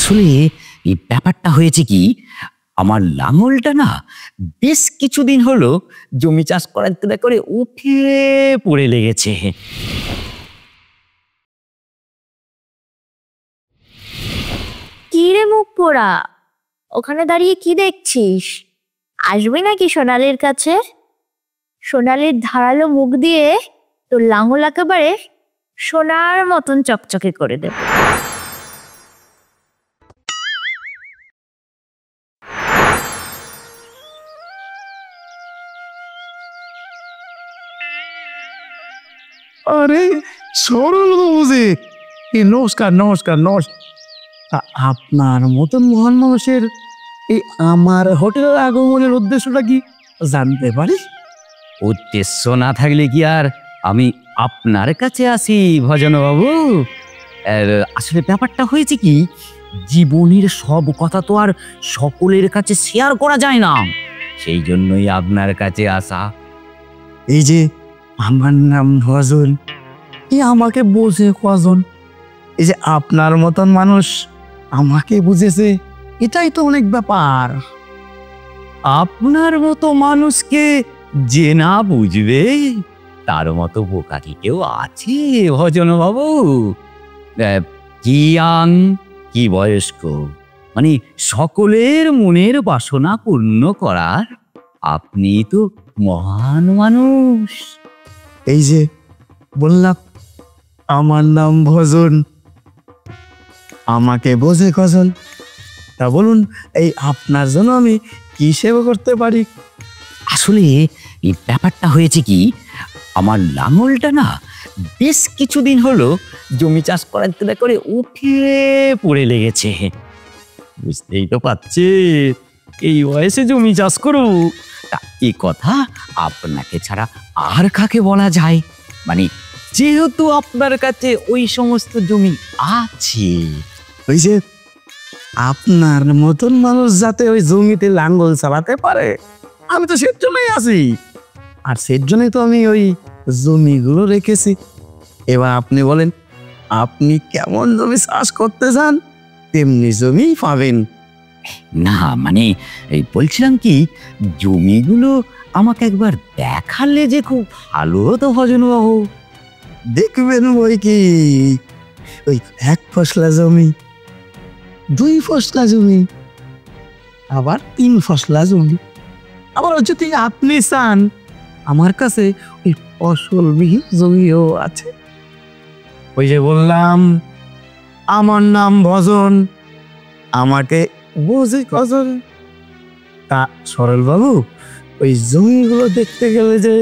আসলে এই ব্যাপারটা হয়েছে কি, আমার লাঙলটা না বেশ কিছুদিন হলো জমি চাষ করাতে করে উঠে পড়ে লেগেছে। কি রে মুখ পোড়া, ওখানে দাঁড়িয়ে কি দেখছিস? আসবি নাকি সোনালির কাছে? সোনালির ধারালো মুখ দিয়ে তোর লাঙল একেবারে সোনার মতন চকচকে করে দেব। আরে সরল বাবু যে, নমস্কার নমস্কার নমস্কার। আপনার মতন মহান মানুষের এই আমার হোটেলের আগমনের উদ্দেশ্যটা কি জানতে পারি? উদ্দেশ্য না থাকলে কি আর আমি আপনার কাছে আসি ভজনবাবু? আসলে ব্যাপারটা হয়েছে কি, জীবনের সব কথা তো আর সকলের কাছে শেয়ার করা যায় না, সেই জন্যই আপনার কাছে আসা। এই যে আমার নাম ভজন, আমাকে বোঝে কজন? এই যে আপনার মতন মানুষ আমাকে বুঝেছে, এটাই তো অনেক ব্যাপার। আপনার মতো মানুষকে যে না বুঝবে তার মতো বোকা কি কেউ আছে ভজনবাবু? কি ইয়াং কি বয়স্ক, মানে সকলের মনের বাসনা পূর্ণ করার আপনি তো মহান মানুষ। এই যে বললাম আমার নাম ভজন, আমাকে বোঝে কজন? তা বলুন, এই আপনার জন্য আমি কি সেবা করতে পারি? আসলে এই ব্যাপারটা হয়েছে কি, আমার লাঙলটা না বেশ কিছুদিন হলো জমি চাষ করাতে করে উঠে পড়ে লেগেছে। বুঝতেই তো পারছে এই বয়সে জমি চাষ করব, তা এই কথা আপনাকে ছাড়া আর কাকে বলা যায়? মানে যেহেতু আপনার কাছে ওই সমস্ত জমি আছে। ওই যে আপনার মতন মানুষ যাতে ওই জমিতে লাঙ্গল চালাতে পারে, আমি তো সের জন্যই আছি, আর সের জন্যই তো আমি ওই জমিগুলো রেখেছি। এবার আপনি বলেন, আপনি কেমন জমি চাষ করতে চান তেমনি জমি পাবেন। না মানে এই বলছিলাম কি, জমিগুলো আমাকে একবার দেখালে যে খুব ভালো হতো ভজনবাবু। দেখবেন বই কি, ওই 1 ফসলা জমি, 2 ফসলা জমি, আবার 3 ফসলা জমি। আবার যদি আপনি চান, আমার কাছে ওই ফসলবিহীন জমিও আছে। ওই যে বললাম আমার নাম ভজন, আমাকে বোঝে কজন? তা সরল বাবু, ওই জমিগুলো দেখতে গেলে যে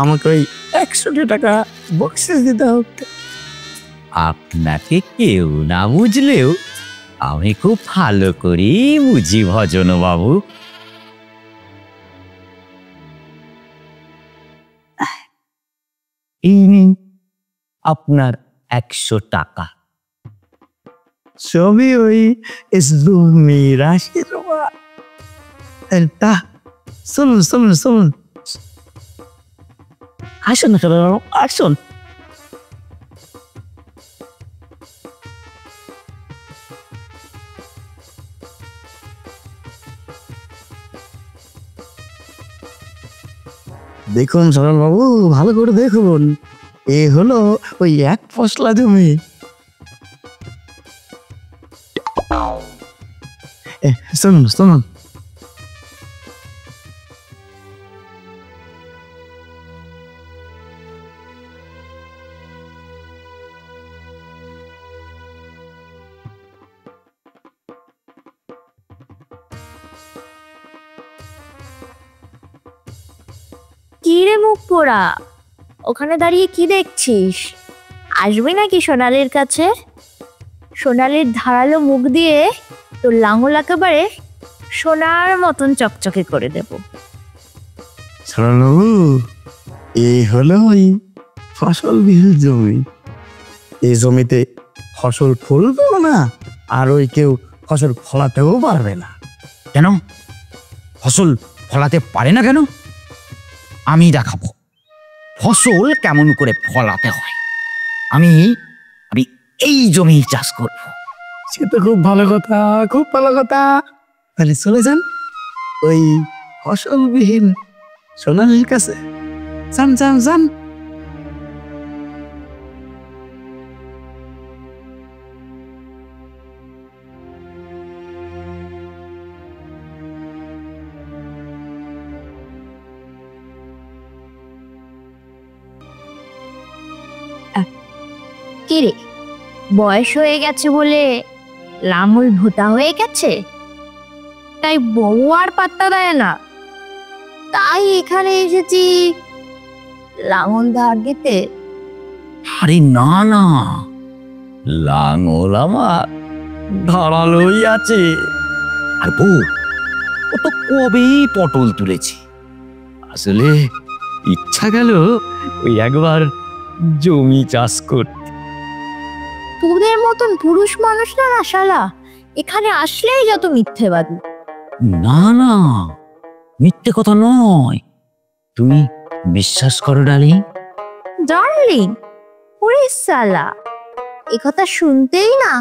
আমাকে ওই 100 টাকা বক্সিস দিতে হবে। আপনাকে কেউ না বুঝলেও আমি খুব ভালো করেই বুঝি ভজনবাবু। এই নিন আপনার 100 টাকা। সবই ওই জমির আশীর্বাদ। তা শুনুন শুনুন শুনুন, আসুন আসুন। দেখুন সরল বাবু, ভালো করে দেখুন, এ হলো ওই 1 ফসলা জমি। শুনুন শুনুন, কি রে মুখ পোড়া, ওখানে দাঁড়িয়ে কি দেখছিস? আসবি নাকি সোনালির কাছে? সোনালির ধারালো মুখ দিয়ে তোর লাঙল একেবারে সোনার মতন চকচকে করে দেব। সরল বাবু, এই হলো ওই ফসলবিহীন জমি। এই জমিতে ফসল ফলবেও না, আর ওই কেউ ফসল ফলাতেও পারবে না। কেন ফসল ফলাতে পারে না কেন? আমি দেখাবো ফসল কেমন করে ফলাতে হয়। আমি আমি এই জমি চাষ করব। সে তো খুব ভালো কথা, খুব ভালো কথা। তাহলে চলে যান ওই ফসলবিহীন সোনালীর কাছে। যান যান যান। কিরে, বয়স হয়ে গেছে বলে লাঙল ভোতা হয়ে গেছে, তাই বউ আর পাত্তা দেয় না, তাই এখানে এসেছি লাঙল ধার দিতে। আরে না না, লাঙল আমার ধারালোই আছে। আর বউ, ও তো কবেই পটল তুলেছি। আসলে ইচ্ছা গেল ওই একবার জমি চাষ করতে। তোদের মতন পুরুষ মানুষরা না শালা এখানে আসলেই যত মিথ্যেবাদী। না না, মিথ্যে কথা নয়, তুমি বিশ্বাস করো ডার্লিং। ডার্লিং? ওরে শালা, এ কথা শুনতেই না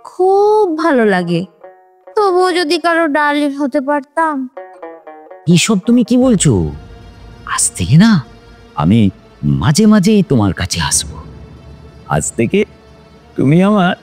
খুব ভালো লাগে। তবুও যদি কারো ডার্লিং হতে পারতাম। এসব তুমি কি বলছো? আজ থেকে না আমি মাঝে মাঝেই তোমার কাছে আসবো। আজ থেকে তুমি আমার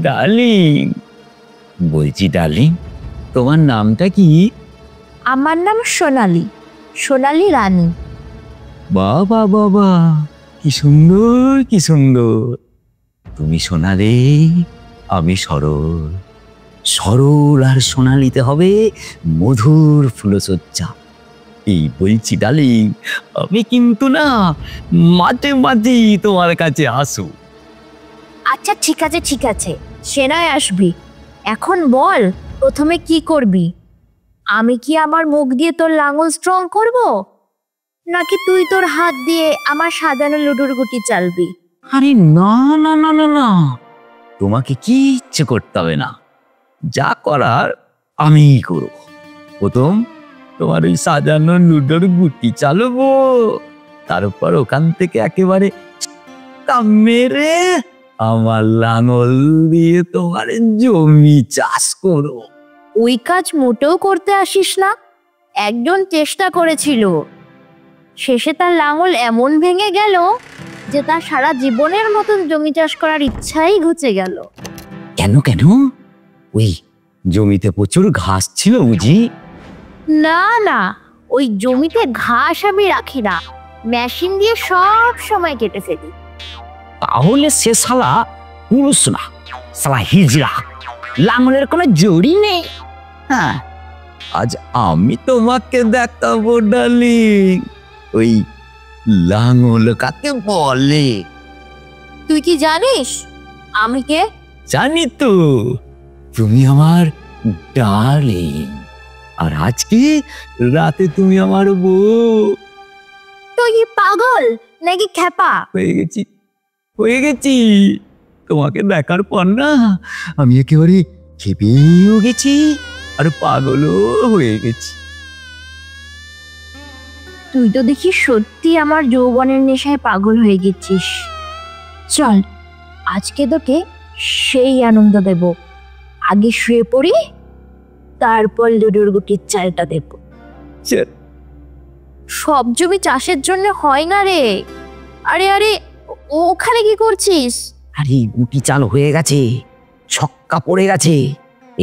ডার্লিং। বলছি ডার্লিং, তোমার নামটা কি? আমার নাম সোনালী, সোনালী রানী। বাবা বাবা, কি সুন্দর কি সুন্দর। তুমি সোনালি, আমি সরল। সরল আর সোনালিতে হবে মধুর ফুলসজ্জা। এই বলছি ডার্লিং, আমি কিন্তু না মাঝে মাঝেই তোমার কাছে আসো। আচ্ছা ঠিক আছে ঠিক আছে, সে নয় আসবি। এখন বল প্রথমে কি করবি? আমি কি আমার মুখ দিয়ে তোর লাঙল স্ট্রং করব, নাকি তুই তোর হাত দিয়ে আমার সাজানো লুডুর গুটি চালবি? আরে না না না না না, তোমাকে কি ইচ্ছে করতে হবে না, যা করার আমিই করব। প্রথম তোমার ওই সাজানো লুডোর গুটি চালবো, তারপর ওখান থেকে একেবারে মেরে আমার লাঙল দিয়ে তোমার জমি চাষ করবো। ওই কাজ মোটেও করতে আসিস না। একজন চেষ্টা করেছিল, শেষে তার লাঙল এমন ভেঙে গেল যে তার সারা জীবনের মতন জমি চাষ করার ইচ্ছাই ঘুচে গেল। কেন কেন? ওই জমিতে প্রচুর ঘাস ছিল বুঝি? না না, ওই জমিতে ঘাস আমি রাখি না, মেশিন দিয়ে সব সময় কেটে ফেলি। তাহলে সে শালা পুরুষ না, শালা হিজড়া, লাঙলের কোনো জড়ি নেই। হ্যাঁ, আজ আমি তোমাকে দেখাবো ডার্লিং, ওই লাঙল কাকে বলে। তুই কি জানিস আমি কে? জানি তো, তুমি আমার ডার্লিং, আর আজকে রাতে তুমি আমার বউ। তুই কি পাগল নাকি খ্যাপা? হয়ে গেছি। তোমাকে দেখার পর না আমি একেবারে খেপেও গেছি আর পাগলও হয়ে গেছি। তুই তো দেখি সত্যি আমার যৌবনের নেশায় পাগল হয়ে গেছিস। চল আজকে তোকে সেই আনন্দ দেব। আগে শুয়ে পড়ি, তারপর লুডুর গুটির চালটা দেব। সব জমি চাষের জন্য হয় না রে। আরে আরে, ওখানে কি করছিস? আরে গুটি চাল হয়ে গেছে, ছক্কা পড়ে গেছে,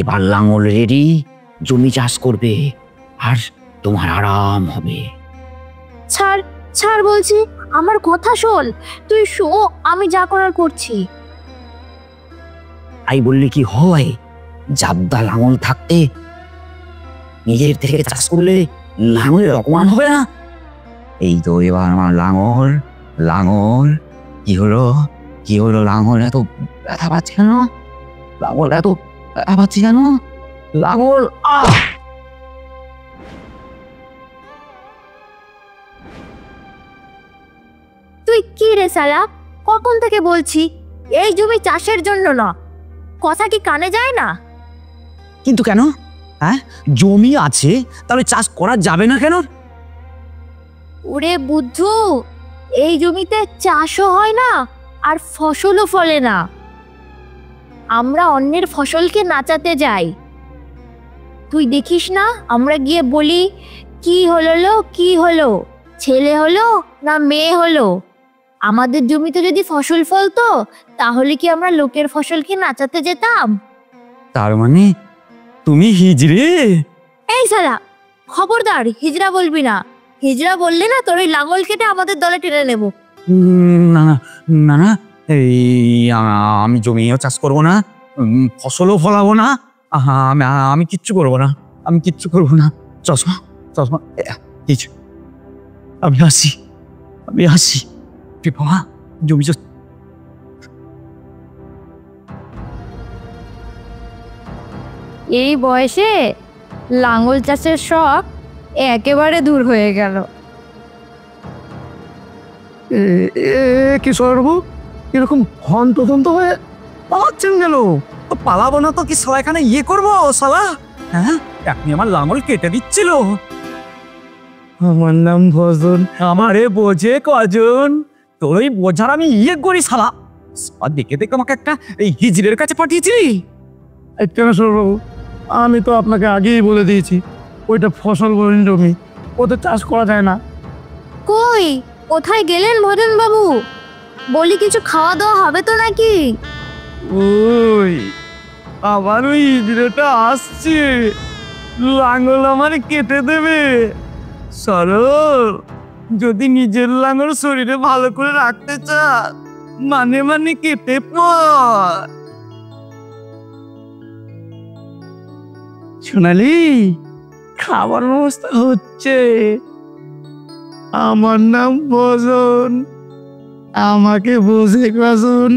এবার লাঙল রেডি, জমি চাষ করবে আর তোমার আরাম হবে। ছাড় ছাড় বলছি, আমার কথা শোন। তুই শো, আমি যা করার করছি। তাই বললে কি হয়? জাবদা লাঙল থাকতে নিজের থেকে চাষ করলে লাঙলের অপমান হবে না? এই তো এবার আমার লাঙল, লাঙল কি হলো, কি হলো? লাঙল এত ব্যথা পাচ্ছে কেন? লাঙল এত ব্যথা পাচ্ছে কেন? লাঙল তুই কি রে শালা, কখন থেকে বলছি এই জমি চাষের জন্য না, কথা কি কানে যায় না? কিন্তু কেন? হ্যাঁ, জমি আছে, তাহলে চাষ করা যাবে না কেন? ওরে বুদ্ধু, এই জমিতে চাষও হয় না আর ফসলও ফলে না। আমরা অন্যের ফসলকে নাচাতে যাই। তুই দেখিস না, আমরা গিয়ে বলি কি হলো লো, কি হলো, ছেলে হলো না মেয়ে হলো। আমাদের জমিতে যদি ফসল ফলতো তাহলে কি আমরা লোকের ফসলকে নাচাতে যেতাম? তার মানে তুমি হিজড়ে? এই সালা, খবরদার হিজড়া বলবি না। হিজড়া বললে না তোর ওই লাঙল কেটে আমাদের দলে টেনে নেব। না না না না, এই আমি জমিও চাষ করবো না, ফসলও ফলাবো না। আমি কিচ্ছু করবো না, আমি কিচ্ছু করবো না। চশমা চশমা কিছু, আমি আসি, আমি আসি। বাবা, জমি চাষ এই বয়সে লাঙল চাষের শখ একেবারে দূর হয়ে গেল। কি সরবু এরকম হন্তদন্ত হয়ে পালাচ্ছেন গেল? তো পালাবো না তো কি সালা এখানে ইয়ে করবো সালা? হ্যাঁ, আপনি আমার লাঙল কেটে দিচ্ছিল। আমার নাম ভজন। আমারে বোঝে কজন? তোর ওই বোঝার আমি ইয়ে করি সালা। আর দেখে দেখে আমাকে একটা এই হিজড়ের কাছে পাঠিয়েছিলি। কেন সরবাবু, আমি তো আপনাকে আগেই বলে দিয়েছি ওইটা ফসল বরণ জমি, ওতে চাষ করা যায় না। কই, কোথায় গেলেন ভজন বাবু? বলি কিছু খাওয়া দাওয়া হবে তো নাকি? ওই আবার ওই ইঁদুরটা আসছে, লাঙল আমার কেটে দেবে। সরল, যদি নিজের লাঙল শরীরে ভালো করে রাখতে চাস মানে মানে কেটে পড়। সোনালি, খাবার ব্যবস্থা হচ্ছে। আমার নাম ভজন, আমাকে বোঝে কজন।